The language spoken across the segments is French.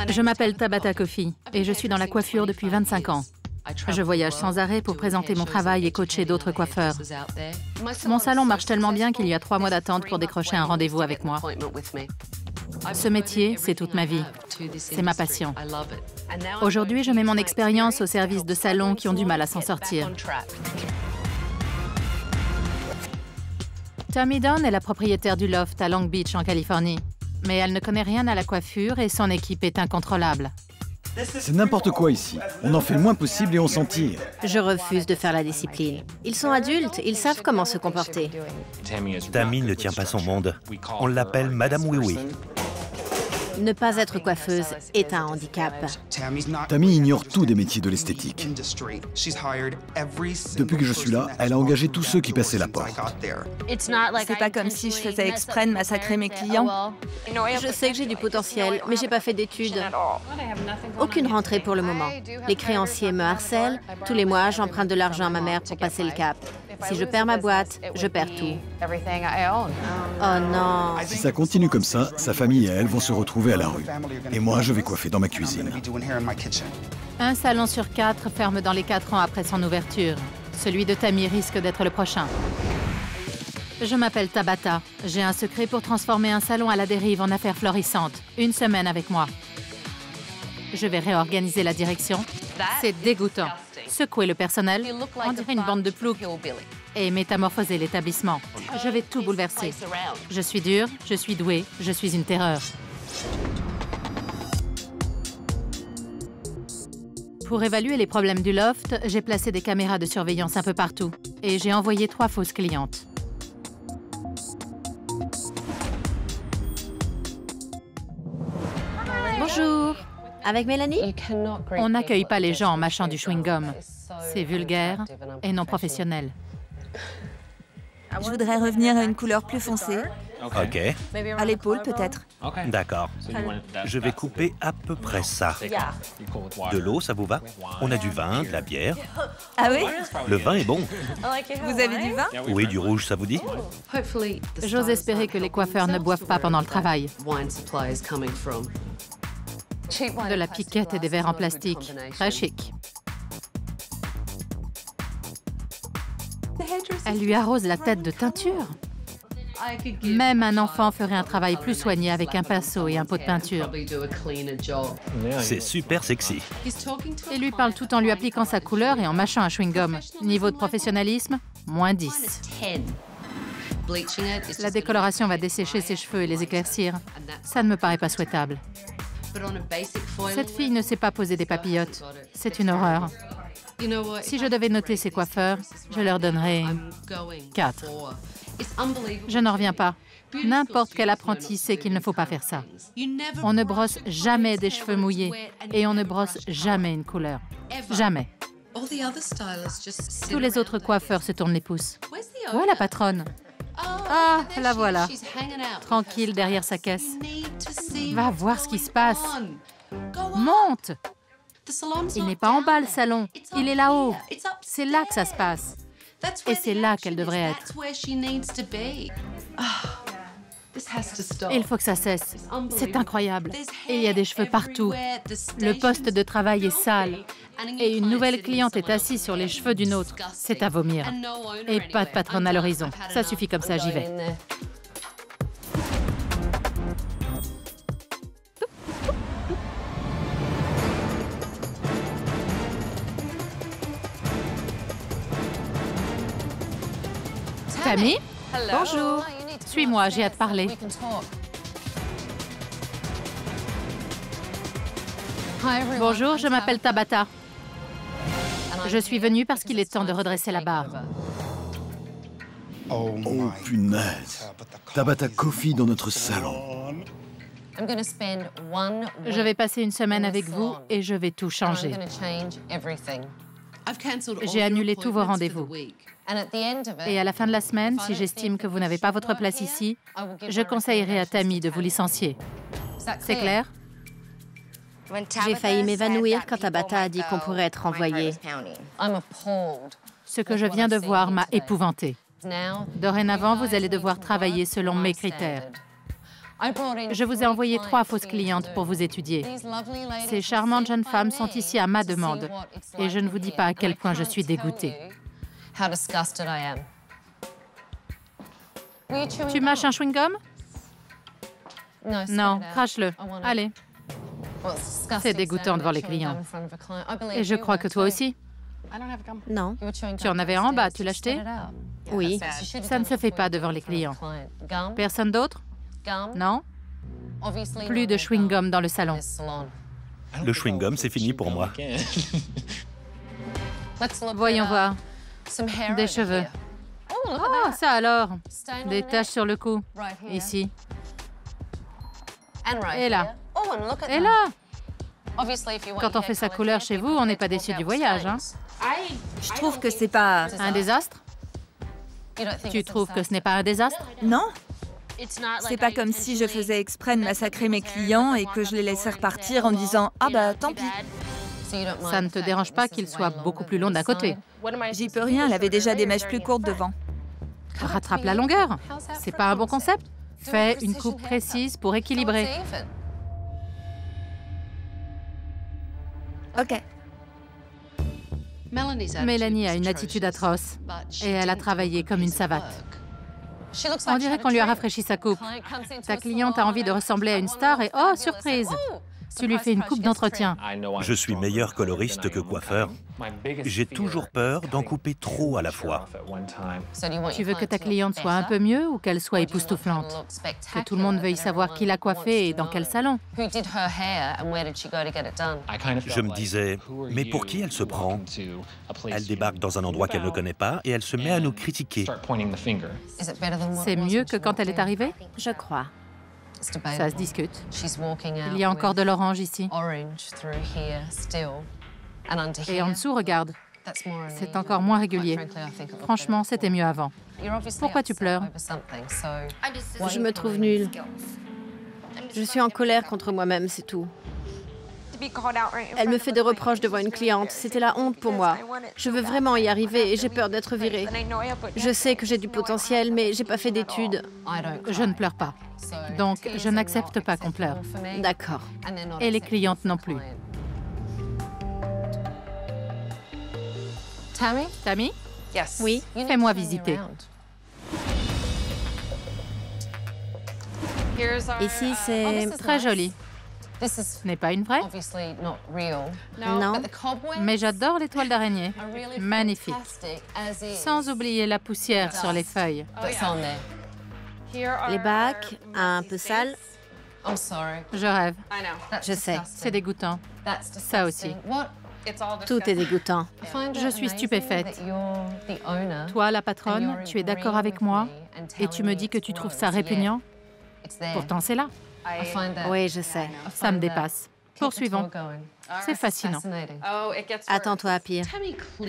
Je m'appelle Tabata Coffey et je suis dans la coiffure depuis 25 ans. Je voyage sans arrêt pour présenter mon travail et coacher d'autres coiffeurs. Mon salon marche tellement bien qu'il y a 3 mois d'attente pour décrocher un rendez-vous avec moi. Ce métier, c'est toute ma vie. C'est ma passion. Aujourd'hui, je mets mon expérience au service de salons qui ont du mal à s'en sortir. Tammy Dawn est la propriétaire du loft à Long Beach, en Californie. Mais elle ne connaît rien à la coiffure et son équipe est incontrôlable. C'est n'importe quoi ici. On en fait le moins possible et on s'en tire. Je refuse de faire la discipline. Ils sont adultes, ils savent comment se comporter. Tammy ne tient pas son monde. On l'appelle Madame Oui-Oui. Ne pas être coiffeuse est un handicap. Tammy ignore tout des métiers de l'esthétique. Depuis que je suis là, elle a engagé tous ceux qui passaient la porte. C'est pas comme si je faisais exprès de massacrer mes clients. Je sais que j'ai du potentiel, mais j'ai pas fait d'études. Aucune rentrée pour le moment. Les créanciers me harcèlent. Tous les mois, j'emprunte de l'argent à ma mère pour passer le cap. Si je perds ma boîte, je perds tout. Oh non. Si ça continue comme ça, sa famille et elle vont se retrouver à la rue. Et moi, je vais coiffer dans ma cuisine. Un salon sur 4 ferme dans les 4 ans après son ouverture. Celui de Tammy risque d'être le prochain. Je m'appelle Tabata. J'ai un secret pour transformer un salon à la dérive en affaires florissantes. 1 semaine avec moi. Je vais réorganiser la direction. C'est dégoûtant. Secouer le personnel, on dirait une bande de ploucs. Et métamorphoser l'établissement. Je vais tout bouleverser. Je suis dure, je suis douée, je suis une terreur. Pour évaluer les problèmes du loft, j'ai placé des caméras de surveillance un peu partout. Et j'ai envoyé 3 fausses clientes. Bonjour. Avec Mélanie? On n'accueille pas les gens en mâchant du chewing-gum. C'est vulgaire et non professionnel. Je voudrais revenir à une couleur plus foncée. OK, À l'épaule, peut-être. d'accord. Je vais couper à peu près ça. De l'eau, ça vous va? On a du vin, de la bière. Ah oui? Le vin est bon. Vous avez du vin? Oui, du rouge, ça vous dit? J'ose espérer que les coiffeurs ne boivent pas pendant le travail. De la piquette et des verres en plastique. Très chic. Elle lui arrose la tête de teinture. Même un enfant ferait un travail plus soigné avec un pinceau et un pot de peinture. C'est super sexy. Il lui parle tout en lui appliquant sa couleur et en mâchant un chewing-gum. Niveau de professionnalisme, moins 10. La décoloration va dessécher ses cheveux et les éclaircir. Ça ne me paraît pas souhaitable. Cette fille ne sait pas poser des papillotes. C'est une horreur. Si je devais noter ces coiffeurs, je leur donnerais 4. Je n'en reviens pas. N'importe quel apprenti sait qu'il ne faut pas faire ça. On ne brosse jamais des cheveux mouillés et on ne brosse jamais une couleur. Jamais. Tous les autres coiffeurs se tournent les pouces. Où est la patronne? Ah, la voilà. Tranquille derrière sa caisse. Va voir ce qui se passe. Monte! Il n'est pas en bas, le salon. Il est là-haut. C'est là que ça se passe. Et c'est là qu'elle devrait être. Il faut que ça cesse. C'est incroyable. Il y a des cheveux partout. Le poste de travail est sale. Et une nouvelle cliente est assise sur les cheveux d'une autre. C'est à vomir. Et pas de patronne à l'horizon. Ça suffit comme ça, j'y vais. Tammy? Bonjour. Suis-moi, j'ai hâte de parler. Bonjour, je m'appelle Tabata. Je suis venue parce qu'il est temps de redresser la barre. Oh punaise. Tabata Coffey dans notre salon. Je vais passer 1 semaine avec vous et je vais tout changer. J'ai annulé tous vos rendez-vous. Et à la fin de la semaine, si j'estime que vous n'avez pas votre place ici, je conseillerais à Tammy de vous licencier. C'est clair? J'ai failli m'évanouir quand Tabata a dit qu'on pourrait être renvoyé. Ce que je viens de voir m'a épouvantée. Dorénavant, vous allez devoir travailler selon mes critères. Je vous ai envoyé 3 fausses clientes pour vous étudier. Ces charmantes jeunes femmes sont ici à ma demande. Et je ne vous dis pas à quel point je suis dégoûtée. Tu mâches un chewing-gum? Non, crache-le. Allez. C'est dégoûtant devant les clients. Et je crois que toi aussi. Non. Tu en avais un en bas, tu l'as acheté? Oui. Ça ne se fait pas devant les clients. Personne d'autre? Non? Plus de chewing-gum dans le salon. Le chewing-gum, c'est fini pour moi. Voyons voir. Des cheveux. Oh, ça alors. Des taches sur le cou. Ici. Et là. Et là. Quand on fait sa couleur chez vous, on n'est pas déçu du voyage, hein? Je trouve que c'est pas... Un désastre? Tu trouves que ce n'est pas un désastre? Non? C'est pas comme si je faisais exprès de massacrer mes clients et que je les laissais repartir en disant « Ah bah, tant pis ». Ça ne te dérange pas qu'il soit beaucoup plus long d'un côté? J'y peux rien, elle avait déjà des mèches plus courtes devant. Rattrape la longueur. C'est pas un bon concept? Fais une coupe précise pour équilibrer. Ok. Mélanie a une attitude atroce et elle a travaillé comme une savate. On dirait qu'on lui a rafraîchi sa coupe. Ta cliente a envie de ressembler à une star et oh, surprise! Tu lui fais une coupe d'entretien. Je suis meilleur coloriste que coiffeur. J'ai toujours peur d'en couper trop à la fois. Tu veux que ta cliente soit un peu mieux ou qu'elle soit époustouflante? Que tout le monde veuille savoir qui l'a coiffée et dans quel salon? Je me disais, mais pour qui elle se prend? Elle débarque dans un endroit qu'elle ne connaît pas et elle se met à nous critiquer. C'est mieux que quand elle est arrivée? Je crois. Ça se discute. Il y a encore de l'orange ici. Et en dessous, regarde. C'est encore moins régulier. Franchement, c'était mieux avant. Pourquoi tu pleures? Je me trouve nulle. Je suis en colère contre moi-même, c'est tout. Elle me fait des reproches devant une cliente. C'était la honte pour moi. Je veux vraiment y arriver et j'ai peur d'être virée. Je sais que j'ai du potentiel, mais j'ai pas fait d'études. Je ne pleure pas. Donc, je n'accepte pas qu'on pleure. D'accord. Et les clientes non plus. Tammy? Oui? Fais-moi visiter. Ici, c'est... Très joli. Ce n'est pas une vraie? Non. Mais j'adore les toiles d'araignée. Magnifique. Sans oublier la poussière sur les feuilles. Les bacs, un peu sales. Je rêve. Je sais. C'est dégoûtant. Ça aussi. Tout est dégoûtant. Je suis stupéfaite. Toi, la patronne, tu es d'accord avec moi et tu me dis que tu trouves ça répugnant? Pourtant, c'est là. Oui, je sais. Ça me dépasse. Poursuivons. C'est fascinant. Attends-toi à pire.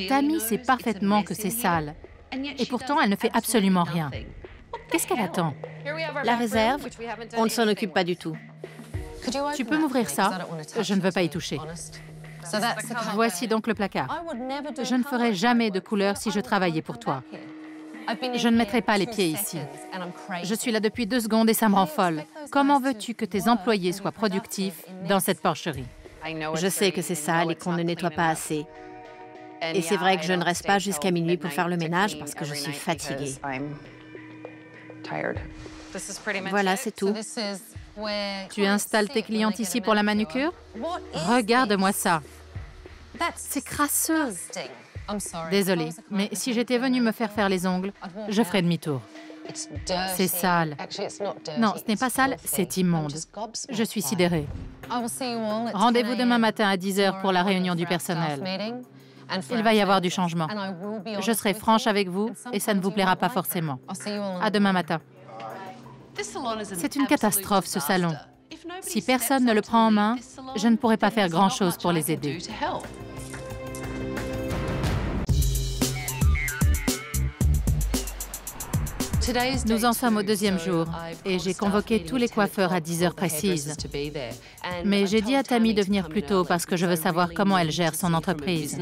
Tammy sait parfaitement que c'est sale. Et pourtant, elle ne fait absolument rien. Qu'est-ce qu'elle attend? La réserve, on ne s'en occupe pas du tout. Tu peux m'ouvrir ça? Je ne veux pas y toucher. Voici donc le placard. Je ne ferai jamais de couleur si je travaillais pour toi. Je ne mettrai pas les pieds ici. Je suis là depuis 2 secondes et ça me rend folle. Comment veux-tu que tes employés soient productifs dans cette porcherie? Je sais que c'est sale et qu'on ne nettoie pas assez. Et c'est vrai que je ne reste pas jusqu'à minuit pour faire le ménage parce que je suis fatiguée. Voilà, c'est tout. Tu installes tes clientes ici pour la manucure? Regarde-moi ça. C'est crasseux. Désolée, mais si j'étais venue me faire les ongles, je ferais demi-tour. C'est sale. Non, ce n'est pas sale, c'est immonde. Je suis sidérée. Rendez-vous demain matin à 10h pour la réunion du personnel. Il va y avoir du changement. Je serai franche avec vous et ça ne vous plaira pas forcément. À demain matin. C'est une catastrophe, ce salon. Si personne ne le prend en main, je ne pourrai pas faire grand-chose pour les aider. Nous en sommes au 2e jour et j'ai convoqué tous les coiffeurs à 10h précises. Mais j'ai dit à Tammy de venir plus tôt parce que je veux savoir comment elle gère son entreprise.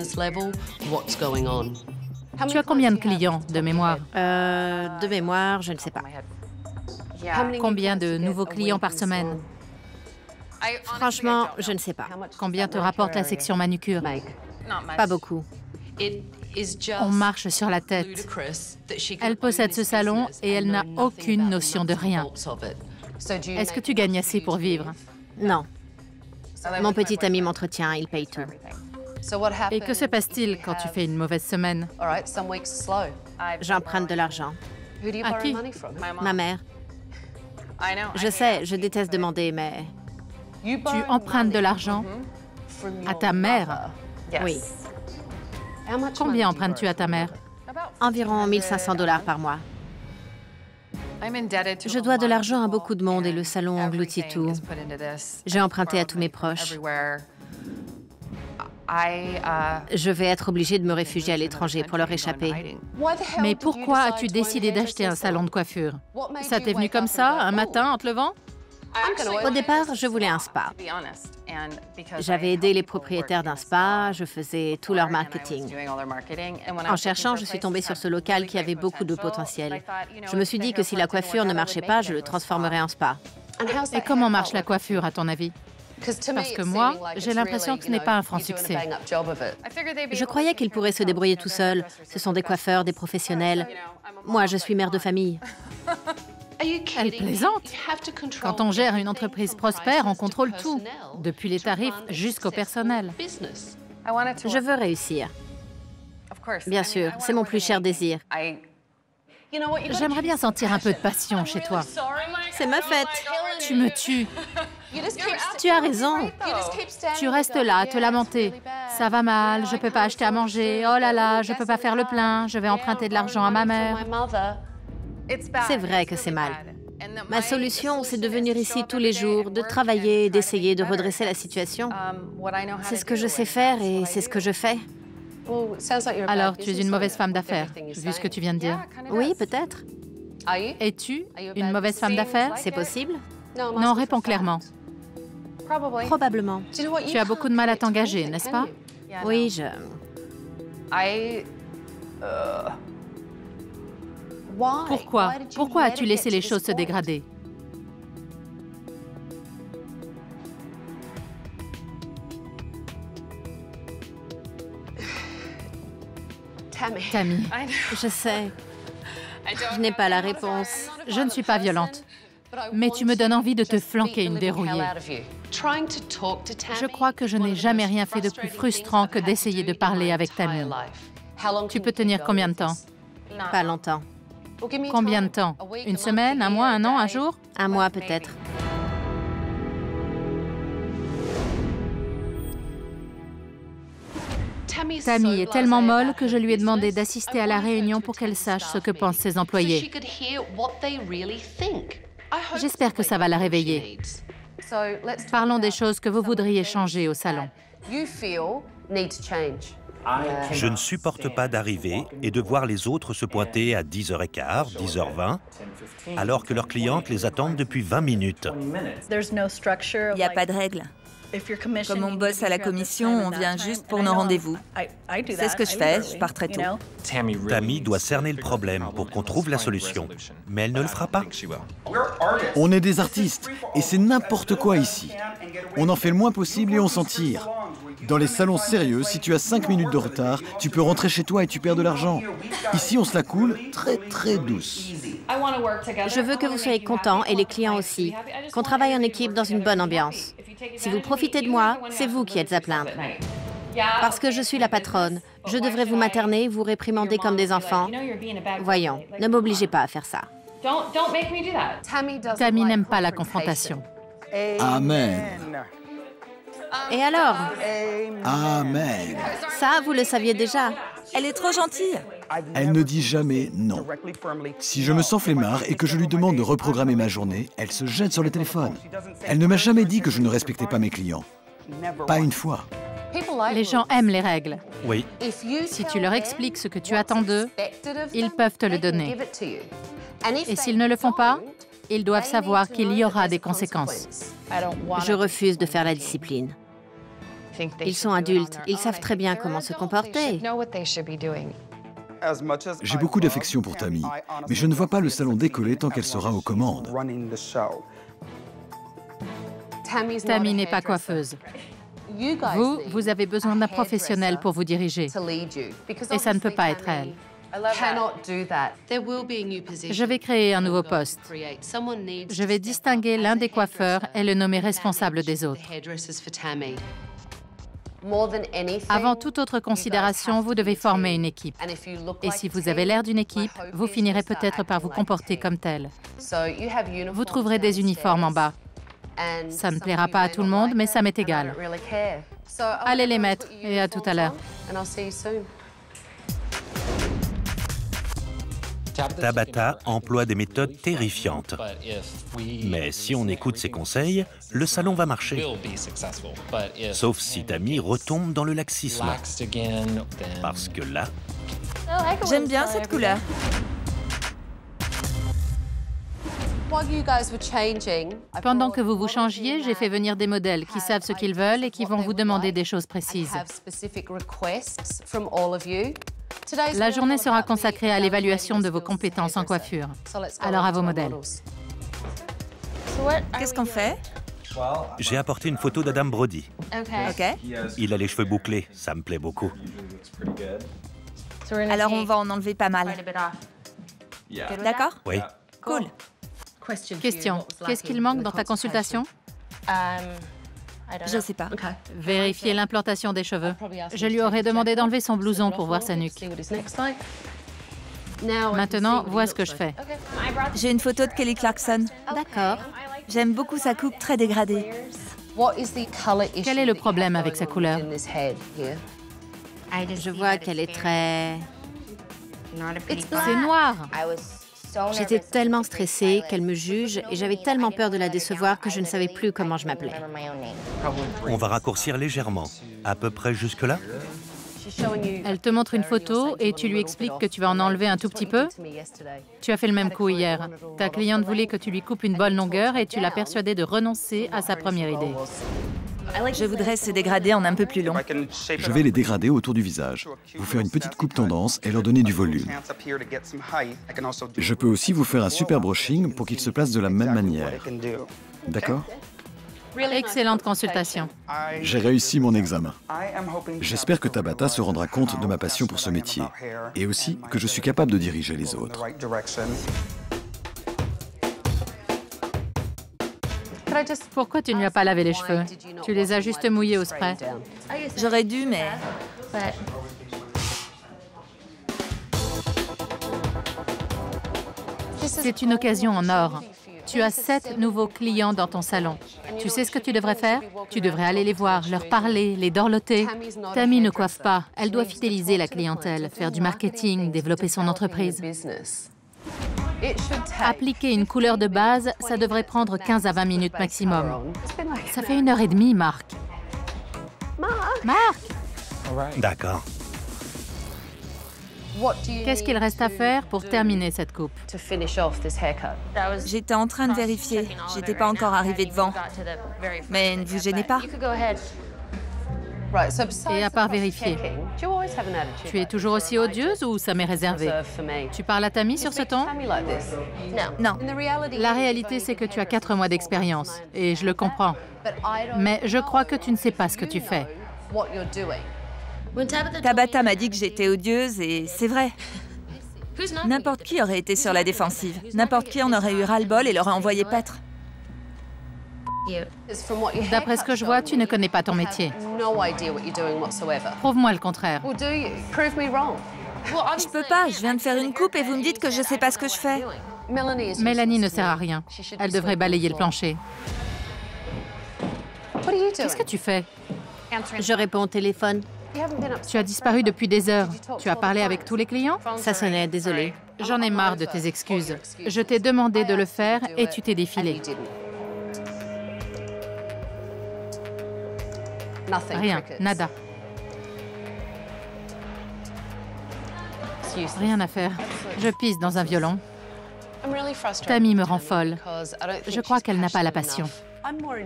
Tu as combien de clients, de mémoire? De mémoire, je ne sais pas. Combien de nouveaux clients par semaine? Franchement, je ne sais pas. Combien te rapporte la section manucure? Pas beaucoup. On marche sur la tête. Elle possède ce salon et elle n'a aucune notion de rien. Est-ce que tu gagnes assez pour vivre? Non. Mon petit ami m'entretient, il paye tout. Et que se passe-t-il quand tu fais une mauvaise semaine? J'emprunte de l'argent. À qui? Ma mère. Je sais, je déteste demander, mais... Tu empruntes de l'argent à ta mère? Oui. Combien empruntes-tu à ta mère? Environ 1500 $ par mois. Je dois de l'argent à beaucoup de monde et le salon engloutit tout. J'ai emprunté à tous mes proches. Je vais être obligée de me réfugier à l'étranger pour leur échapper. Mais pourquoi as-tu décidé d'acheter un salon de coiffure? Ça t'est venu comme ça, un matin, en te levant? Au départ, je voulais un spa. J'avais aidé les propriétaires d'un spa, je faisais tout leur marketing. En cherchant, je suis tombée sur ce local qui avait beaucoup de potentiel. Je me suis dit que si la coiffure ne marchait pas, je le transformerais en spa. Et comment marche la coiffure, à ton avis? Parce que moi, j'ai l'impression que ce n'est pas un franc succès. Je croyais qu'ils pourraient se débrouiller tout seuls. Ce sont des coiffeurs, des professionnels. Moi, je suis mère de famille. Elle plaisante. Quand on gère une entreprise prospère, on contrôle tout, depuis les tarifs jusqu'au personnel. Je veux réussir. Bien sûr, c'est mon plus cher désir. J'aimerais bien sentir un peu de passion chez toi. C'est ma fête. Tu me tues. Tu as raison. Tu restes là à te lamenter. Ça va mal, je peux pas acheter à manger. Oh là là, je peux pas faire le plein. Je vais emprunter de l'argent à ma mère. C'est vrai que c'est mal. Ma solution, c'est de venir ici tous les jours, de travailler, d'essayer de redresser la situation. C'est ce que je sais faire et c'est ce que je fais. Alors, tu es une mauvaise femme d'affaires, vu ce que tu viens de dire. Oui, peut-être. Es-tu une mauvaise femme d'affaires? C'est possible? Non, réponds clairement. Probablement. Tu as beaucoup de mal à t'engager, n'est-ce pas? Oui, je... Pourquoi? Pourquoi as-tu laissé les choses se dégrader? Tammy, Je sais. Je n'ai pas la réponse. je ne suis pas violente, mais tu me donnes envie de te flanquer une dérouillée. Je crois que je n'ai jamais rien fait de plus frustrant que d'essayer de parler avec Tammy. Tu peux tenir combien de temps? Pas longtemps. Combien de temps? Une semaine, un mois, un an, un jour? Un mois peut-être. Tammy est tellement molle que je lui ai demandé d'assister à la réunion pour qu'elle sache ce que pensent ses employés. J'espère que ça va la réveiller. Parlons des choses que vous voudriez changer au salon. Je ne supporte pas d'arriver et de voir les autres se pointer à 10h15, 10h20, alors que leurs clientes les attendent depuis 20 minutes. Il n'y a pas de règle. Comme on bosse à la commission, on vient juste pour nos rendez-vous. C'est ce que je fais, je pars très tôt. Tammy doit cerner le problème pour qu'on trouve la solution, mais elle ne le fera pas. On est des artistes, et c'est n'importe quoi ici. On en fait le moins possible et on s'en tire. Dans les salons sérieux, si tu as 5 minutes de retard, tu peux rentrer chez toi et tu perds de l'argent. Ici, on se la coule très douce. Je veux que vous soyez contents et les clients aussi. Qu'on travaille en équipe dans une bonne ambiance. Si vous profitez de moi, c'est vous qui êtes à plaindre. Parce que je suis la patronne. Je devrais vous materner, vous réprimander comme des enfants. Voyons, ne m'obligez pas à faire ça. Tammy n'aime pas la confrontation. Amen. Et alors? Amen. Ça, vous le saviez déjà. Elle est trop gentille. Elle ne dit jamais non. Si je me sens flemmard et que je lui demande de reprogrammer ma journée, elle se jette sur le téléphone. Elle ne m'a jamais dit que je ne respectais pas mes clients. Pas une fois. Les gens aiment les règles. Oui, Si tu leur expliques ce que tu attends d'eux, ils peuvent te le donner. Et s'ils ne le font pas, ils doivent savoir qu'il y aura des conséquences. Je refuse de faire la discipline. Ils sont adultes, ils savent très bien comment se comporter. J'ai beaucoup d'affection pour Tammy, mais je ne vois pas le salon décoller tant qu'elle sera aux commandes. Tammy n'est pas coiffeuse. Vous avez besoin d'un professionnel pour vous diriger. Et ça ne peut pas être elle. Je vais créer un nouveau poste. Je vais distinguer l'un des coiffeurs et le nommer responsable des autres. Avant toute autre considération, vous devez former une équipe. Et si vous avez l'air d'une équipe, vous finirez peut-être par vous comporter comme tel. Vous trouverez des uniformes en bas. Ça ne plaira pas à tout le monde, mais ça m'est égal. Allez les mettre, et à tout à l'heure. Tabata emploie des méthodes terrifiantes. Mais si on écoute ses conseils, le salon va marcher. Sauf si Tammy retombe dans le laxisme. Parce que là... J'aime bien cette couleur. Pendant que vous vous changiez, j'ai fait venir des modèles qui savent ce qu'ils veulent et qui vont vous demander des choses précises. La journée sera consacrée à l'évaluation de vos compétences en coiffure. Alors à vos modèles. Qu'est-ce qu'on fait? J'ai apporté une photo d'Adam Brody. OK. Il a les cheveux bouclés, ça me plaît beaucoup. Alors on va en enlever pas mal. D'accord? Oui. Cool. Question. Qu'est-ce qu'il manque dans ta consultation? Je sais pas. Vérifier l'implantation des cheveux. Je lui aurais demandé d'enlever son blouson pour voir sa nuque. Maintenant, vois ce que je fais. J'ai une photo de Kelly Clarkson. D'accord. J'aime beaucoup sa coupe très dégradée. Quel est le problème avec sa couleur? Je vois qu'elle est très... C'est noir. J'étais tellement stressée qu'elle me juge et j'avais tellement peur de la décevoir que je ne savais plus comment je m'appelais. On va raccourcir légèrement. À peu près jusque-là? Elle te montre une photo et tu lui expliques que tu vas en enlever un tout petit peu? Tu as fait le même coup hier. Ta cliente voulait que tu lui coupes une bonne longueur et tu l'as persuadée de renoncer à sa première idée. Je voudrais ce dégradé en un peu plus long. Je vais les dégrader autour du visage, vous faire une petite coupe tendance et leur donner du volume. Je peux aussi vous faire un super brushing pour qu'ils se placent de la même manière. D'accord? Excellente consultation. J'ai réussi mon examen. J'espère que Tabata se rendra compte de ma passion pour ce métier et aussi que je suis capable de diriger les autres. Pourquoi tu ne lui as pas lavé les cheveux? Tu les as juste mouillés au spray. J'aurais dû, mais... C'est une occasion en or. Tu as 7 nouveaux clients dans ton salon. Tu sais ce que tu devrais faire? Tu devrais aller les voir, leur parler, les dorloter. Tammy ne coiffe pas. Elle doit fidéliser la clientèle, faire du marketing, développer son entreprise. Appliquer une couleur de base, ça devrait prendre 15 à 20 minutes maximum. Ça fait 1h30, Marc. Marc! D'accord. Qu'est-ce qu'il reste à faire pour terminer cette coupe? J'étais en train de vérifier. J'étais pas encore arrivée devant. Mais ne vous gênez pas. Et à part vérifier, tu es toujours aussi odieuse ou ça m'est réservé? Tu parles à Tammy sur ce ton? Non. La réalité, c'est que tu as 4 mois d'expérience, et je le comprends. Mais je crois que tu ne sais pas ce que tu fais. Tabata m'a dit que j'étais odieuse et c'est vrai. N'importe qui aurait été sur la défensive. N'importe qui en aurait eu ras-le-bol et l'aurait envoyé paître. D'après ce que je vois, tu ne connais pas ton métier. Prouve-moi le contraire. Je peux pas, je viens de faire une coupe et vous me dites que je sais pas ce que je fais. Mélanie ne sert à rien. Elle devrait balayer le plancher. Qu'est-ce que tu fais? Je réponds au téléphone. Tu as disparu depuis des heures. Tu as parlé avec tous les clients? Ça sonnait, désolée. J'en ai marre de tes excuses. Je t'ai demandé de le faire et tu t'es défilé. Rien, nada. Rien à faire. Je pisse dans un violon. Tammy me rend folle. Je crois qu'elle n'a pas la passion.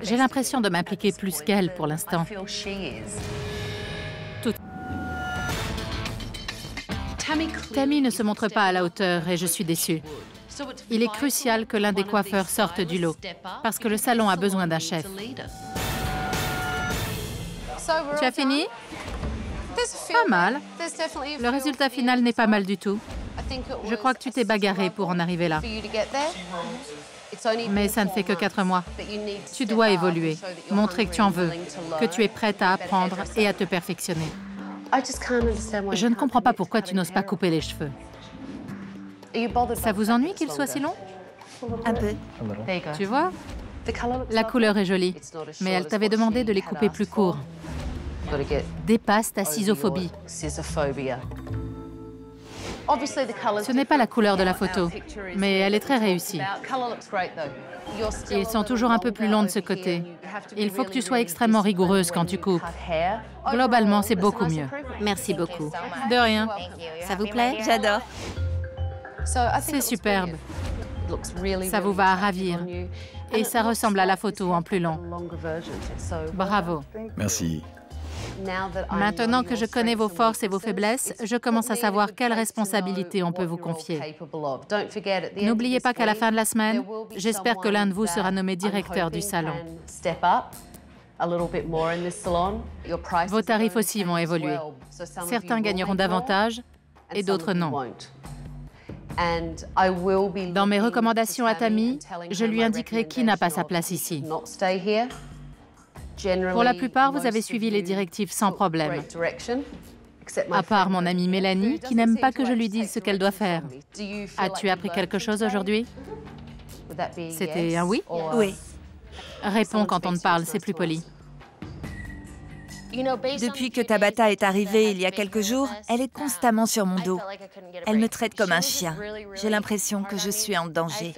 J'ai l'impression de m'impliquer plus qu'elle pour l'instant. Tammy ne se montre pas à la hauteur et je suis déçue. Il est crucial que l'un des coiffeurs sorte du lot, parce que le salon a besoin d'un chef. Tu as fini? Pas mal. Le résultat final n'est pas mal du tout. Je crois que tu t'es bagarré pour en arriver là. Mais ça ne fait que 4 mois. Tu dois évoluer, montrer que tu en veux, que tu es prête à apprendre et à te perfectionner. Je ne comprends pas pourquoi tu n'oses pas couper les cheveux. Ça vous ennuie qu'il soit si long? Un peu. Tu vois? La couleur est jolie, mais elle t'avait demandé de les couper plus courts. Dépasse ta cisophobie. Ce n'est pas la couleur de la photo, mais elle est très réussie. Ils sont toujours un peu plus longs de ce côté. Il faut que tu sois extrêmement rigoureuse quand tu coupes. Globalement, c'est beaucoup mieux. Merci beaucoup. De rien. Ça vous plaît? J'adore. C'est superbe. Ça vous va à ravir. Et ça ressemble à la photo en plus long. Bravo. Merci. Maintenant que je connais vos forces et vos faiblesses, je commence à savoir quelles responsabilités on peut vous confier. N'oubliez pas qu'à la fin de la semaine, j'espère que l'un de vous sera nommé directeur du salon. Vos tarifs aussi vont évoluer. Certains gagneront davantage et d'autres non. Dans mes recommandations à Tammy, je lui indiquerai qui n'a pas sa place ici. Pour la plupart, vous avez suivi les directives sans problème. À part mon amie Mélanie, qui n'aime pas que je lui dise ce qu'elle doit faire. As-tu appris quelque chose aujourd'hui? C'était un oui? Oui. Réponds quand on te parle, c'est plus poli. Depuis que Tabata est arrivée il y a quelques jours, elle est constamment sur mon dos. Elle me traite comme un chien. J'ai l'impression que je suis en danger.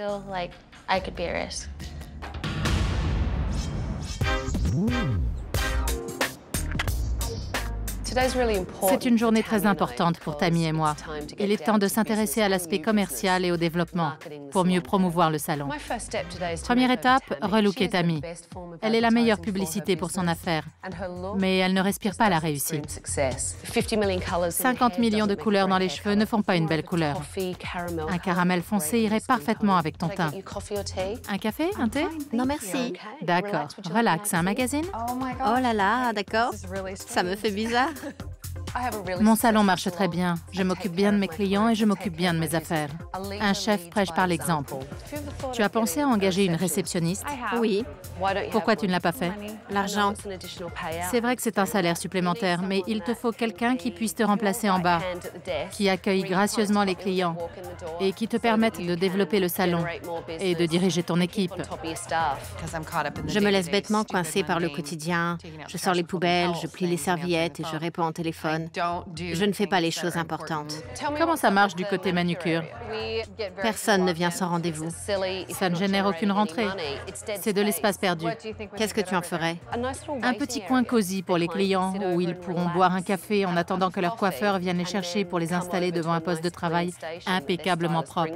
C'est une journée très importante pour Tammy et moi. Il est temps de s'intéresser à l'aspect commercial et au développement pour mieux promouvoir le salon. Première étape, relooker Tammy. Elle est la meilleure publicité pour son affaire, mais elle ne respire pas la réussite. 50 millions de couleurs dans les cheveux ne font pas une belle couleur. Un caramel foncé irait parfaitement avec ton teint. Un café? Un thé? Non, merci. D'accord. Relax, un magazine? Oh là là, d'accord. Ça me fait bizarre. Mon salon marche très bien. Je m'occupe bien de mes clients et je m'occupe bien de mes affaires. Un chef prêche par l'exemple. Tu as pensé à engager une réceptionniste? Oui. Pourquoi tu ne l'as pas fait? L'argent. C'est vrai que c'est un salaire supplémentaire, mais il te faut quelqu'un qui puisse te remplacer en bas, qui accueille gracieusement les clients et qui te permette de développer le salon et de diriger ton équipe. Je me laisse bêtement coincer par le quotidien. Je sors les poubelles, je plie les serviettes et je réponds au téléphone. Je ne fais pas les choses importantes. Comment ça marche du côté manucure? Personne ne vient sans rendez-vous. Ça ne génère aucune rentrée. C'est de l'espace perdu. Qu'est-ce que tu en ferais? Un petit coin cosy pour les clients où ils pourront boire un café en attendant que leur coiffeur vienne les chercher pour les installer devant un poste de travail impeccablement propre.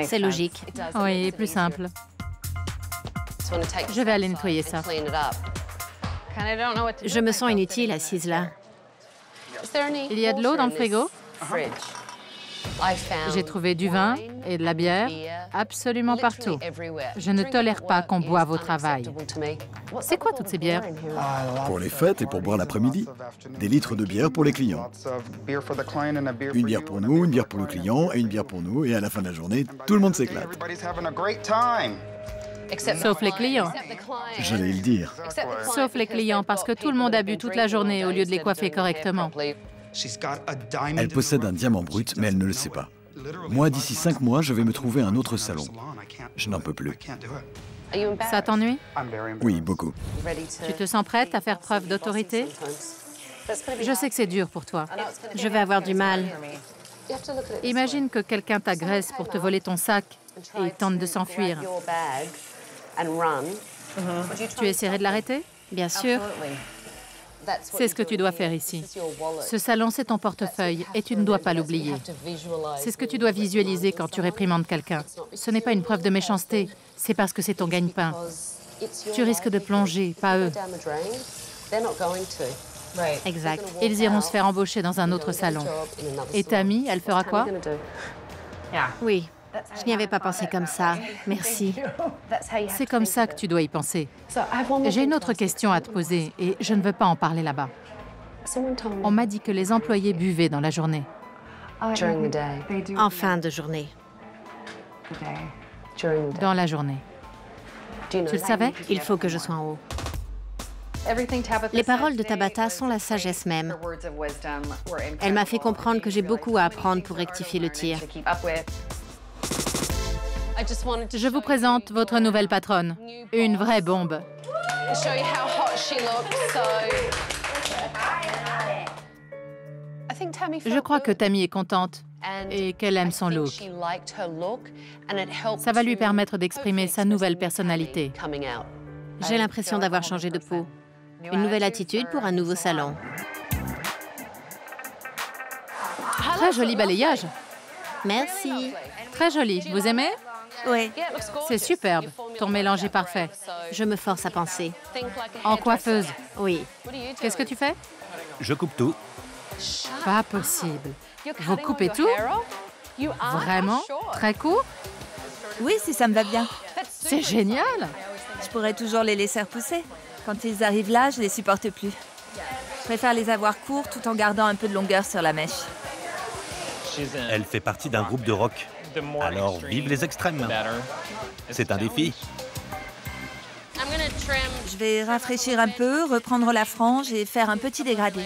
C'est logique. Oui, plus simple. Je vais aller nettoyer ça. Je me sens inutile assise là. Il y a de l'eau dans le frigo? J'ai trouvé du vin et de la bière absolument partout. Je ne tolère pas qu'on boive au travail. C'est quoi toutes ces bières? Pour les fêtes et pour boire l'après-midi. Des litres de bière pour les clients. Une bière pour nous, une bière pour le client et une bière pour nous. Et à la fin de la journée, tout le monde s'éclate. Sauf les clients. J'allais le dire. Sauf les clients, parce que tout le monde a bu toute la journée au lieu de les coiffer correctement. Elle possède un diamant brut, mais elle ne le sait pas. Moi, d'ici 5 mois, je vais me trouver un autre salon. Je n'en peux plus. Ça t'ennuie? Oui, beaucoup. Tu te sens prête à faire preuve d'autorité? Je sais que c'est dur pour toi. Je vais avoir du mal. Imagine que quelqu'un t'agresse pour te voler ton sac et tente de s'enfuir. Tu essaierais de l'arrêter? Bien sûr. C'est ce que tu dois faire ici. Ce salon, c'est ton portefeuille et tu ne dois pas l'oublier. C'est ce que tu dois visualiser quand tu réprimandes quelqu'un. Ce n'est pas une preuve de méchanceté, c'est parce que c'est ton gagne-pain. Tu risques de plonger, pas eux. Exact. Ils iront se faire embaucher dans un autre salon. Et Tammy, elle fera quoi? Oui, je n'y avais pas pensé comme ça. Merci. C'est comme ça que tu dois y penser. J'ai une autre question à te poser et je ne veux pas en parler là-bas. On m'a dit que les employés buvaient dans la journée. En fin de journée. Dans la journée. Tu le savais? Il faut que je sois en haut. Les paroles de Tabata sont la sagesse même. Elle m'a fait comprendre que j'ai beaucoup à apprendre pour rectifier le tir. Je vous présente votre nouvelle patronne. Une vraie bombe. Je crois que Tammy est contente et qu'elle aime son look. Ça va lui permettre d'exprimer sa nouvelle personnalité. J'ai l'impression d'avoir changé de peau. Une nouvelle attitude pour un nouveau salon. Très joli balayage. Merci. Très joli. Vous aimez? Oui, C'est superbe. Ton mélange est parfait. je me force à penser. En coiffeuse. Oui. Qu'est-ce que tu fais? Je coupe tout. Pas possible. Vous coupez tout? Vraiment? Très court? Oui, si ça me va bien. C'est génial! Je pourrais toujours les laisser repousser. Quand ils arrivent là, je les supporte plus. Je préfère les avoir courts tout en gardant un peu de longueur sur la mèche. Elle fait partie d'un groupe de rock. Alors, vive les extrêmes. C'est un défi. Je vais rafraîchir un peu, reprendre la frange et faire un petit dégradé.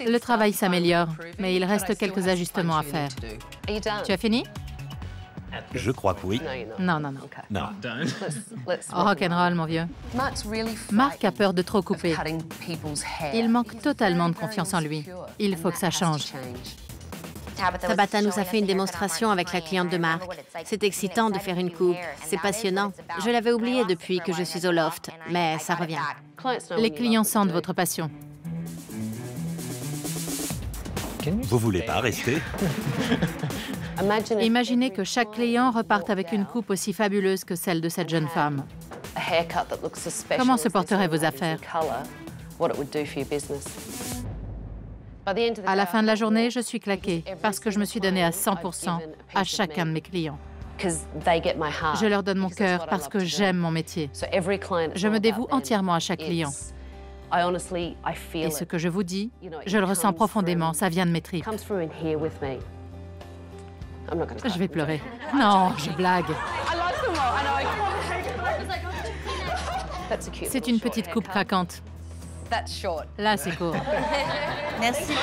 Le travail s'améliore, mais il reste quelques ajustements à faire. Tu as fini? Je crois que oui. Non, non, non. Non. Rock'n'roll, mon vieux. Marc a peur de trop couper. Il manque totalement de confiance en lui. Il faut que ça change. Tabata nous a fait une démonstration avec la cliente de Marc. C'est excitant de faire une coupe. C'est passionnant. Je l'avais oublié depuis que je suis au loft, mais ça revient. Les clients sentent votre passion. Vous voulez pas rester? Imaginez que chaque client reparte avec une coupe aussi fabuleuse que celle de cette jeune femme. Comment se porteraient vos affaires? À la fin de la journée, je suis claquée parce que je me suis donnée à 100% à chacun de mes clients. Je leur donne mon cœur parce que j'aime mon métier. Je me dévoue entièrement à chaque client. Et ce que je vous dis, je le ressens profondément, ça vient de mes tripes. Je vais pleurer. Non, je blague. C'est une petite coupe craquante. Là, c'est court. Merci.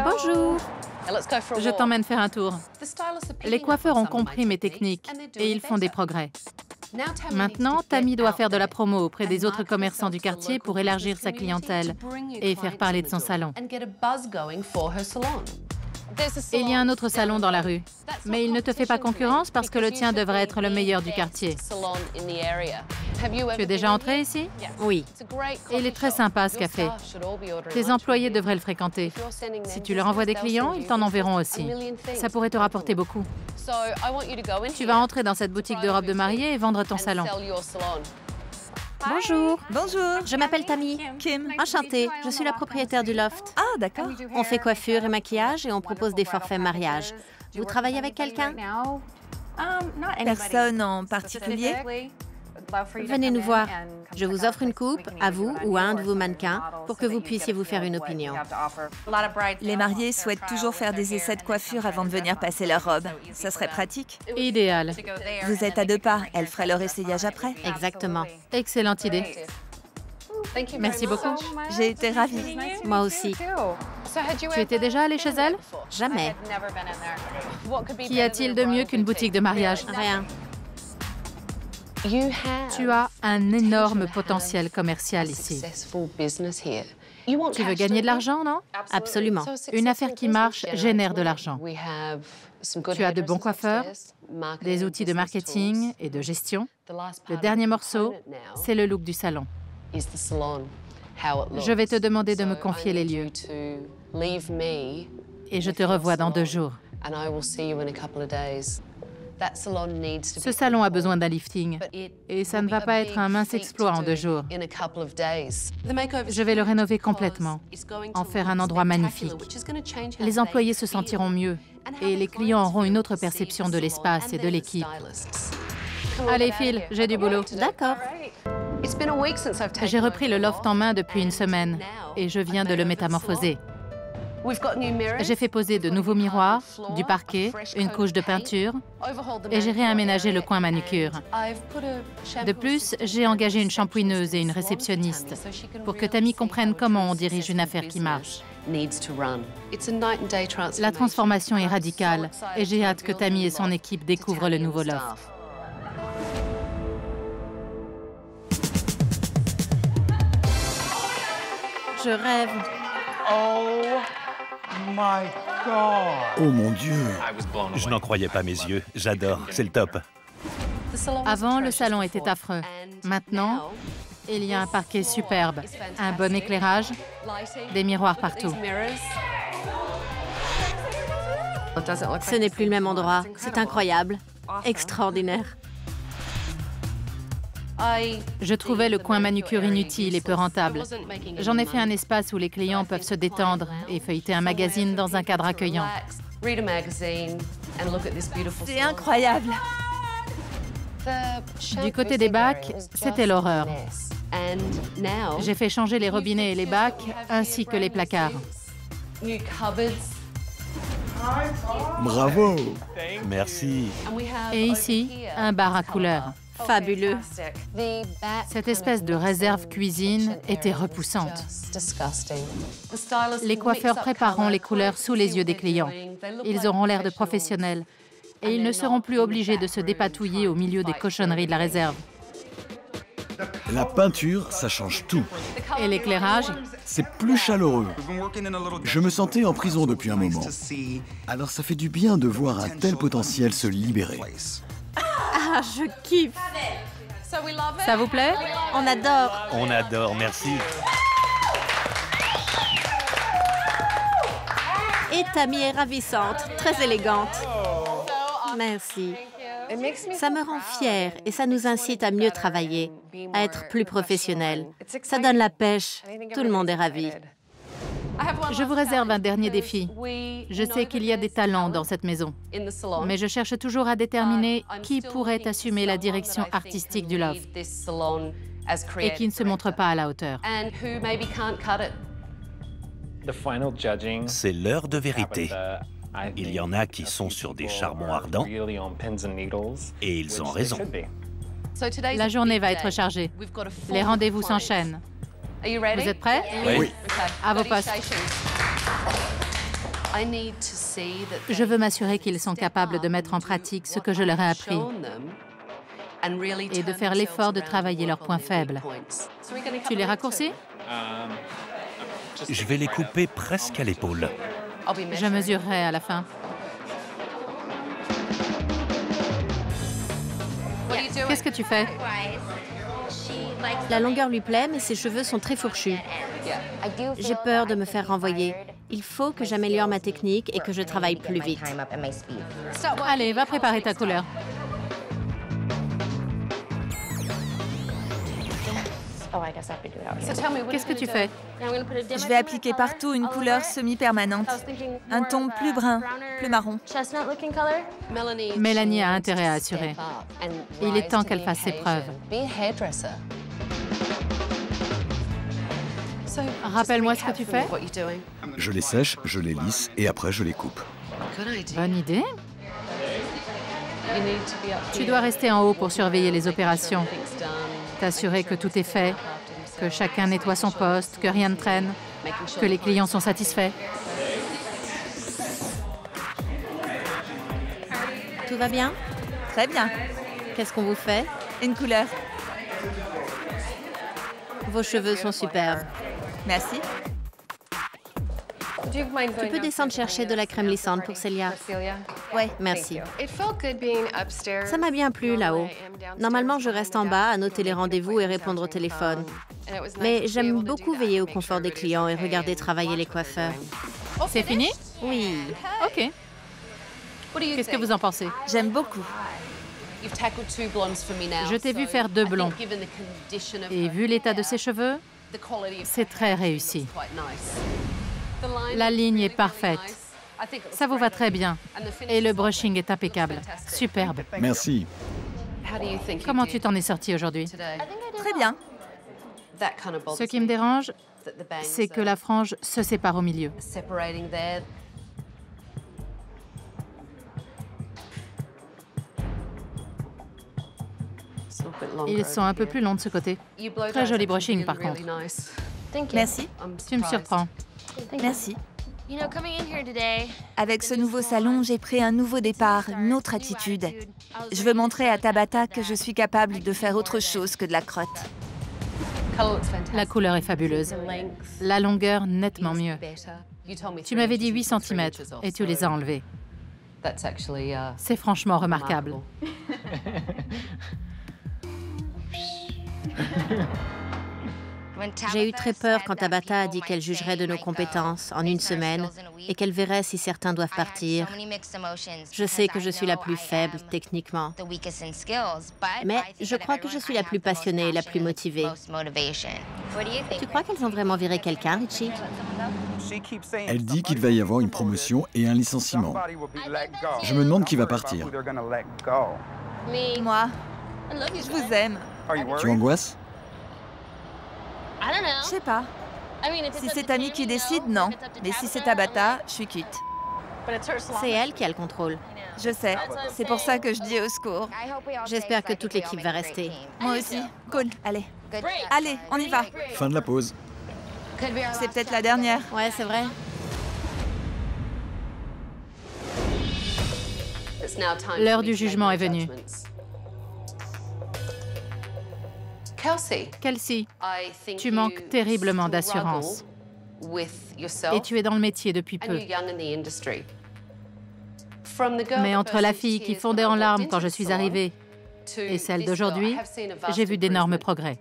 Bonjour. Je t'emmène faire un tour. Les coiffeurs ont compris mes techniques et ils font des progrès. Maintenant, Tammy doit faire de la promo auprès des autres commerçants du quartier pour élargir sa clientèle et faire parler de son salon. Il y a un autre salon dans la rue, mais il ne te fait pas concurrence parce que le tien devrait être le meilleur du quartier. Tu es déjà entré ici? Oui. Et il est très sympa ce café. Tes employés devraient le fréquenter. Si tu leur envoies des clients, ils t'en enverront aussi. Ça pourrait te rapporter beaucoup. Tu vas entrer dans cette boutique de robes de mariée et vendre ton salon. Bonjour. Bonjour. Je m'appelle Tammy. Kim. Enchantée. Je suis la propriétaire du loft. Ah, d'accord. On fait coiffure et maquillage et on propose des forfaits mariage. Vous travaillez avec quelqu'un? Personne en particulier? Venez nous voir. Je vous offre une coupe, à vous ou à un de vos mannequins, pour que vous puissiez vous faire une opinion. Les mariés souhaitent toujours faire des essais de coiffure avant de venir passer leur robe. Ça serait pratique. Idéal. Vous êtes à 2 pas. Elle ferait leur essayage après. Exactement. Excellente idée. Merci beaucoup. J'ai été ravie. Moi aussi. Tu étais déjà allée chez elle? Jamais. Qu'y a-t-il de mieux qu'une boutique de mariage? Rien. Tu as un énorme potentiel commercial ici. Tu veux gagner de l'argent, non? Absolument. Une affaire qui marche génère de l'argent. Tu as de bons coiffeurs, des outils de marketing et de gestion. Le dernier morceau, c'est le look du salon. Je vais te demander de me confier les lieux. Et je te revois dans 2 jours. Ce salon a besoin d'un lifting et ça ne va pas être un mince exploit en 2 jours. Je vais le rénover complètement, en faire un endroit magnifique. Les employés se sentiront mieux et les clients auront une autre perception de l'espace et de l'équipe. Allez, Phil, j'ai du boulot. D'accord. J'ai repris le loft en main depuis 1 semaine et je viens de le métamorphoser. J'ai fait poser de nouveaux miroirs, du parquet, une couche de peinture et j'ai réaménagé le coin manucure. De plus, j'ai engagé une shampooineuse et une réceptionniste pour que Tammy comprenne comment on dirige une affaire qui marche. La transformation est radicale et j'ai hâte que Tammy et son équipe découvrent le nouveau loft. Je rêve. Oh mon Dieu! Je n'en croyais pas mes yeux. J'adore, c'est le top. Avant, le salon était affreux. Maintenant, il y a un parquet superbe, un bon éclairage, des miroirs partout. Ce n'est plus le même endroit. C'est incroyable. Extraordinaire. Je trouvais le coin manucure inutile et peu rentable. J'en ai fait un espace où les clients peuvent se détendre et feuilleter un magazine dans un cadre accueillant. C'est incroyable. Du côté des bacs, c'était l'horreur. J'ai fait changer les robinets et les bacs, ainsi que les placards. Bravo! Merci. Et ici, un bar à couleurs. Fabuleux. Cette espèce de réserve cuisine était repoussante. Les coiffeurs prépareront les couleurs sous les yeux des clients. Ils auront l'air de professionnels et ils ne seront plus obligés de se dépatouiller au milieu des cochonneries de la réserve. La peinture, ça change tout. Et l'éclairage? C'est plus chaleureux. Je me sentais en prison depuis un moment. Alors ça fait du bien de voir un tel potentiel se libérer. Ah, je kiffe. Ça vous plaît? On adore. On adore, merci. Et Tammy est ravissante, très élégante. Merci. Ça me rend fière et ça nous incite à mieux travailler, à être plus professionnels. Ça donne la pêche. Tout le monde est ravi. Je vous réserve un dernier défi. Je sais qu'il y a des talents dans cette maison, mais je cherche toujours à déterminer qui pourrait assumer la direction artistique du loft et qui ne se montre pas à la hauteur. C'est l'heure de vérité. Il y en a qui sont sur des charbons ardents et ils ont raison. La journée va être chargée. Les rendez-vous s'enchaînent. Vous êtes prêts? Oui. À vos postes. Je veux m'assurer qu'ils sont capables de mettre en pratique ce que je leur ai appris et de faire l'effort de travailler leurs points faibles. Tu les raccourcis? Je vais les couper presque à l'épaule. Je mesurerai à la fin. Qu'est-ce que tu fais? La longueur lui plaît, mais ses cheveux sont très fourchus. J'ai peur de me faire renvoyer. Il faut que j'améliore ma technique et que je travaille plus vite. Allez, va préparer ta couleur. Qu'est-ce que tu fais? Je vais appliquer partout une couleur semi-permanente. Un ton plus brun, plus marron. Mélanie a intérêt à assurer. Il est temps qu'elle fasse ses preuves. Rappelle-moi ce que tu fais. Je les sèche, je les lisse et après je les coupe. Bonne idée. Tu dois rester en haut pour surveiller les opérations. T'assurer que tout est fait, que chacun nettoie son poste, que rien ne traîne, que les clients sont satisfaits. Tout va bien? Très bien. Qu'est-ce qu'on vous fait? Une couleur. Vos cheveux sont superbes. Merci. Tu peux descendre chercher de la crème lissante pour Celia? Ouais, merci. Ça m'a bien plu là-haut. Normalement, je reste en bas à noter les rendez-vous et répondre au téléphone. Mais j'aime beaucoup veiller au confort des clients et regarder travailler les coiffeurs. C'est fini? Oui. OK. Qu'est-ce que vous en pensez? J'aime beaucoup. Je t'ai vu faire 2 blonds. Et vu l'état de ses cheveux, c'est très réussi. La ligne est parfaite. Ça vous va très bien. Et le brushing est impeccable. Superbe. Merci. Comment tu t'en es sorti aujourd'hui? Très bien. Ce qui me dérange, c'est que la frange se sépare au milieu. Ils sont un peu plus longs de ce côté. Très joli brushing, par contre. Merci. Tu me surprends. Merci. Avec ce nouveau salon, j'ai pris un nouveau départ, une autre attitude. Je veux montrer à Tabata que je suis capable de faire autre chose que de la crotte. La couleur est fabuleuse. La longueur, nettement mieux. Tu m'avais dit 8 cm et tu les as enlevés. C'est franchement remarquable. J'ai eu très peur quand Tabata a dit qu'elle jugerait de nos compétences en une semaine et qu'elle verrait si certains doivent partir. Je sais que je suis la plus faible techniquement, mais je crois que je suis la plus passionnée et la plus motivée. Tu crois qu'elles ont vraiment viré quelqu'un, Richie? Elle dit qu'il va y avoir une promotion et un licenciement. Je me demande qui va partir. Moi, je vous aime. Tu angoisses? Je sais pas. Si c'est Tammy qui décide, non. Mais si c'est Tabata, je suis quitte. C'est elle qui a le contrôle. Je sais. C'est pour ça que je dis au secours. J'espère que toute l'équipe va rester. Moi aussi. Cool. Allez. Allez, on y va. Fin de la pause. C'est peut-être la dernière. Ouais, c'est vrai. L'heure du jugement est venue. Kelsey, tu manques terriblement d'assurance. Et tu es dans le métier depuis peu. Mais entre la fille qui fondait en larmes quand je suis arrivée et celle d'aujourd'hui, j'ai vu d'énormes progrès.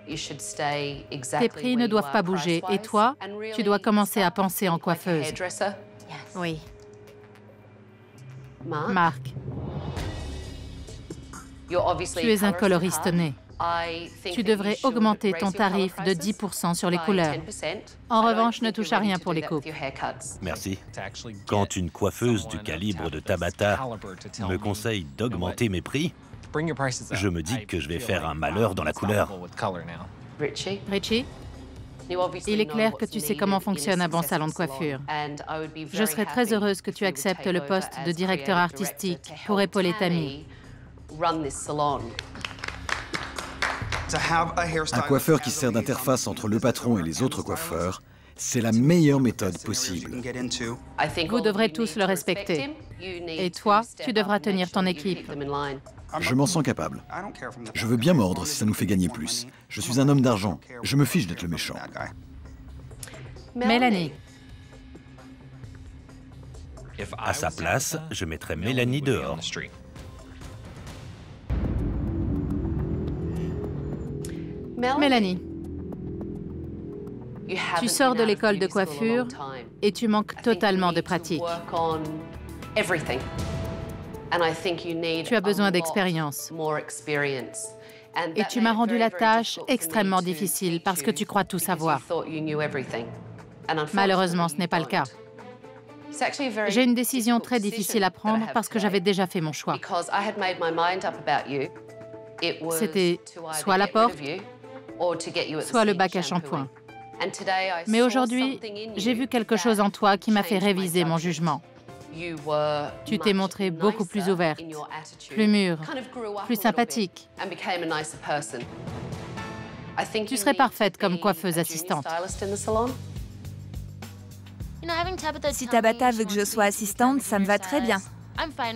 Tes prix ne doivent pas bouger. Et toi, tu dois commencer à penser en coiffeuse. Oui. Marc, tu es un coloriste né. Tu devrais augmenter ton tarif de 10% sur les couleurs. En revanche, ne touche à rien pour les coupes. Merci. Quand une coiffeuse du calibre de Tabata me conseille d'augmenter mes prix, je me dis que je vais faire un malheur dans la couleur. Richie, il est clair que tu sais comment fonctionne un bon salon de coiffure. Je serais très heureuse que tu acceptes le poste de directeur artistique pour épauler Tammy. Un coiffeur qui sert d'interface entre le patron et les autres coiffeurs, c'est la meilleure méthode possible. Vous devrez tous le respecter. Et toi, tu devras tenir ton équipe. Je m'en sens capable. Je veux bien mordre si ça nous fait gagner plus. Je suis un homme d'argent. Je me fiche d'être le méchant. Mélanie. À sa place, je mettrais Mélanie dehors. Mélanie, tu sors de l'école de coiffure et tu manques totalement de pratique. Tu as besoin d'expérience. Et tu m'as rendu la tâche extrêmement difficile parce que tu crois tout savoir. Malheureusement, ce n'est pas le cas. J'ai une décision très difficile à prendre parce que j'avais déjà fait mon choix. C'était soit la porte, soit le bac à shampoing. Mais aujourd'hui, j'ai vu quelque chose en toi qui m'a fait réviser mon jugement. Tu t'es montrée beaucoup plus ouverte, plus mûre, plus sympathique. Tu serais parfaite comme coiffeuse assistante. Si Tabata veut que je sois assistante, ça me va très bien.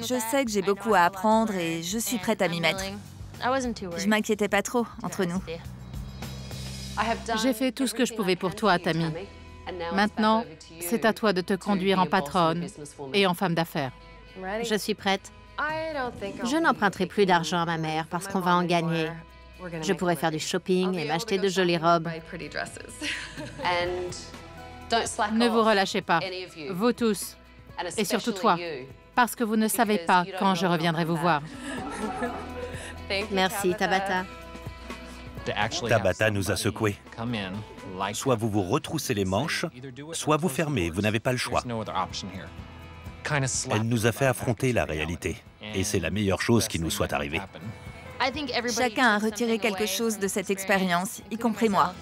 Je sais que j'ai beaucoup à apprendre et je suis prête à m'y mettre. Je m'inquiétais pas trop entre nous. J'ai fait tout ce que je pouvais pour toi, Tammy. Maintenant, c'est à toi de te conduire en patronne et en femme d'affaires. Je suis prête. Je n'emprunterai plus d'argent à ma mère parce qu'on va en gagner. Je pourrais faire du shopping et m'acheter de jolies robes. Ne vous relâchez pas, vous tous, et surtout toi. Parce que vous ne savez pas quand je reviendrai vous voir. Merci, Tabata. Tabata nous a secoués. Soit vous vous retroussez les manches, soit vous fermez, vous n'avez pas le choix. Elle nous a fait affronter la réalité. Et c'est la meilleure chose qui nous soit arrivée. Chacun a retiré quelque chose de cette expérience, y compris moi.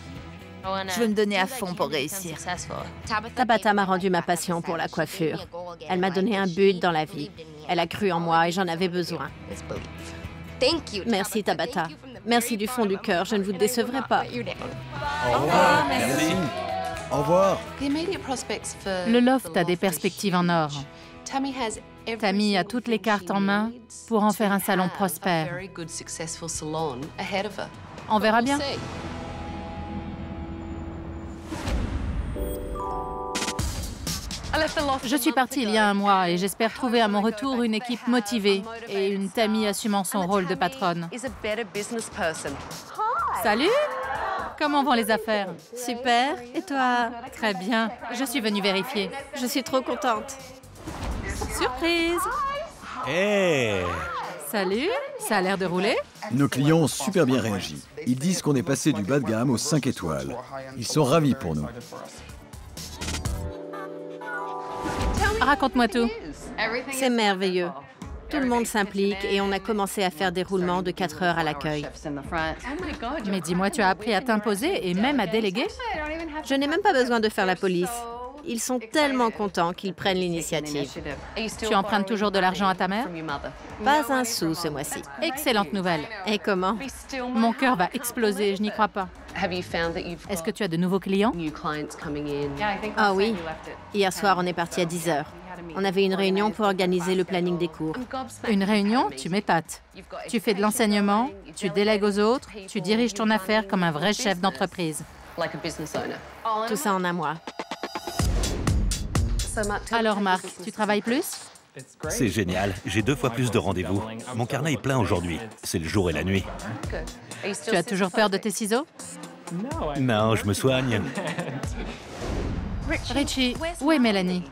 Je veux me donner à fond pour réussir. Tabata m'a rendu ma passion pour la coiffure. Elle m'a donné un but dans la vie. Elle a cru en moi et j'en avais besoin. Merci, Tabata. Merci du fond du cœur, je ne vous décevrai pas. Au revoir. Merci. Au revoir. Le loft a des perspectives en or. Tammy a toutes les cartes en main pour en faire un salon prospère. On verra bien. Je suis partie il y a un mois et j'espère trouver à mon retour une équipe motivée et une Tammy assumant son rôle de patronne. Salut! Comment vont les affaires? Super. Et toi? Très bien. Je suis venue vérifier. Je suis trop contente. Surprise! Hé! Salut! Ça a l'air de rouler? Nos clients ont super bien réagi. Ils disent qu'on est passé du bas de gamme aux 5 étoiles. Ils sont ravis pour nous. Raconte-moi tout. C'est merveilleux. Tout le monde s'implique et on a commencé à faire des roulements de 4 heures à l'accueil. Mais dis-moi, tu as appris à t'imposer et même à déléguer? Je n'ai même pas besoin de faire la police. Ils sont tellement contents qu'ils prennent l'initiative. Tu empruntes toujours de l'argent à ta mère? Pas un sou ce mois-ci. Excellente nouvelle. Et comment? Mon cœur va exploser, je n'y crois pas. Est-ce que tu as de nouveaux clients? Ah oui. Hier soir, on est parti à 10 heures. On avait une réunion pour organiser le planning des cours. Une réunion? Tu m'épates. Tu fais de l'enseignement, tu délègues aux autres, tu diriges ton affaire comme un vrai chef d'entreprise. Tout ça en un mois. Alors Marc, tu travailles plus? C'est génial, j'ai 2 fois plus de rendez-vous. Mon carnet est plein aujourd'hui. C'est le jour et la nuit. Tu as toujours peur de tes ciseaux? Non, je me soigne. Richie, où est Mélanie?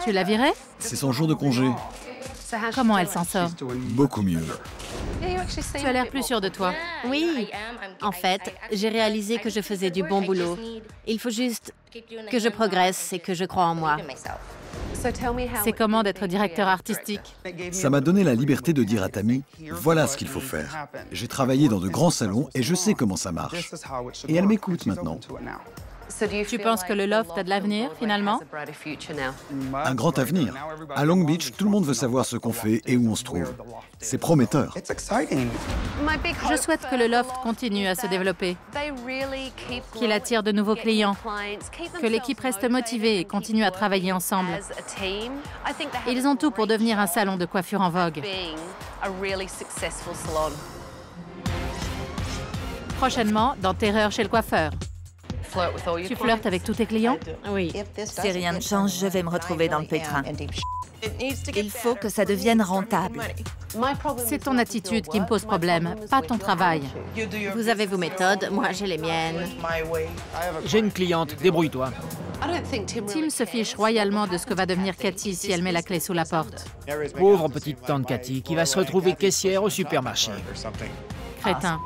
Tu l'as virée? C'est son jour de congé. Comment elle s'en sort? Beaucoup mieux. Tu as l'air plus sûr de toi. Oui. En fait, j'ai réalisé que je faisais du bon boulot. Il faut juste que je progresse et que je crois en moi. C'est comment d'être directeur artistique? Ça m'a donné la liberté de dire à Tammy, voilà ce qu'il faut faire. J'ai travaillé dans de grands salons et je sais comment ça marche. Et elle m'écoute maintenant. Tu penses que le loft a de l'avenir, finalement? Un grand avenir. À Long Beach, tout le monde veut savoir ce qu'on fait et où on se trouve. C'est prometteur. Je souhaite que le loft continue à se développer, qu'il attire de nouveaux clients, que l'équipe reste motivée et continue à travailler ensemble. Ils ont tout pour devenir un salon de coiffure en vogue. Prochainement, dans Terreur chez le coiffeur. Tu flirtes avec tous tes clients? Oui. Si rien ne change, je vais me retrouver dans le pétrin. Il faut que ça devienne rentable. C'est ton attitude qui me pose problème, pas ton travail. Vous avez vos méthodes, moi j'ai les miennes. J'ai une cliente, débrouille-toi. Tim se fiche royalement de ce que va devenir Cathy si elle met la clé sous la porte. Pauvre petite tante Cathy qui va se retrouver caissière au supermarché. Crétin.